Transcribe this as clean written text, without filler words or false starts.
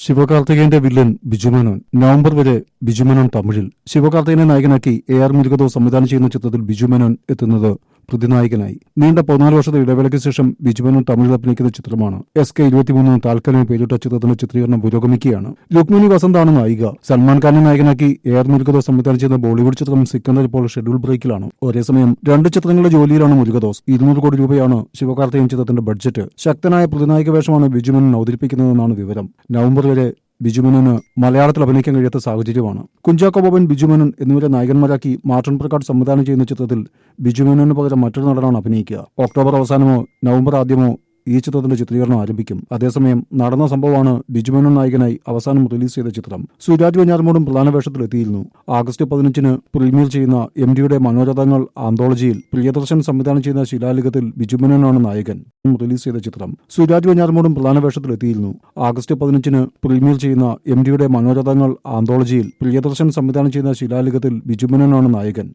ശിവകാർത്തികേയന്റെ villain Biju Menon. November വരെ ബിജുമേനോൻ തമിഴിൽ. ശിവകാർത്തികേയനെ നായകനാക്കി AR മുരുകദോ സംവിധാനം ചെയ്യുന്ന ചിത്രത്തിൽ ബിജുമേനോൻ എത്തുന്നത് പ്രതിനായകനായി. നീണ്ട 14 വർഷത്തെ ഇടവേളയ്ക്ക് ശേഷം ബിജുമേനോൻ തമിഴിൽ അഭിനയിക്കുന്ന ചിത്രമാണ്. SK23 താൽക്കാലിക പേരിട്ട ചിത്രത്തിന്റെ ചിത്രീകരണം പുരോഗമിക്കുകയാണ്. രുക്മിണി വസന്താണ് നായിക. സൽമാൻ ഖാനെ നായകനാക്കി AR മുരുകദോസ് സംവിധാനം ചെയ്യുന്ന ബോളിവുഡ് ചിത്രം സിക്കന്ദർ ഇപ്പോൾ ഷെഡ്യൂൾ ബ്രേക്കിലാണ്. ഒരേസമയം 2 ചിത്രങ്ങളുടെ ജോലിയിലാണ് മുരുകദോസ്. 200 കോടി രൂപയാണ് ശിവകാർത്തികേയൻ ചിത്രത്തിന്റെ ബഡ്ജറ്റ്. ശക്തനായ പ്രതിനായക വേഷമാണ് ബിജുമേനോൻ അവതരിപ്പിക്കുന്നതെന്നാണ് വിവരം. നവംബർ വരെ ബിജുമേനോന് മലയാളത്തിൽ അഭിനയിക്കാൻ കഴിയാത്ത സാഹചര്യമാണ്. കുഞ്ചാക്കോ ബോബൻ, ബിജുമേനോൻ എന്നിവരെ നായകന്മാരാക്കി മാർട്ടിൻ പ്രകാട് സംവിധാനം ചെയ്യുന്ന ചിത്രത്തിൽ ബിജുമേനോന് പകരം മറ്റൊരു നടനാണ് അഭിനയിക്കുക. ഒക്ടോബർ അവസാനമോ നവംബർ ആദ്യമോ ഈ ചിത്രത്തിന്റെ ചിത്രീകരണം ആരംഭിക്കും. അതേസമയം നടന്ന സംഭവമാണ് ബിജുമേനോൻ നായകനായി അവസാനം റിലീസ് ചെയ്ത ചിത്രം. സുരാജ് വെഞ്ഞാറമൂടും പ്രധാന വേഷത്തിലെത്തിയിരുന്നു. ആഗസ്റ്റ് 15-ന് പ്രീമിയർ ചെയ്യുന്ന MDയുടെ മനോരഥങ്ങൾ ആന്തോളജിയിൽ പ്രിയദർശൻ സംവിധാനം ചെയ്യുന്ന ശിലാലിഖത്തിൽ ബിജുമേനോനാണ് നായകൻ. റിലീസ് ചെയ്ത ചിത്രം. സുരാജ് വെഞ്ഞാറമൂടും പ്രധാന വേഷത്തിലെത്തിയിരുന്നു. ആഗസ്റ്റ് 15-ന് പ്രീമിയർ ചെയ്യുന്ന MDയുടെ മനോരഥങ്ങൾ ആന്തോളജിയിൽ പ്രിയദർശൻ സംവിധാനം ചെയ്യുന്ന ശിലാലിഖത്തിൽ ബിജുമേനോനാണ് നായകൻ.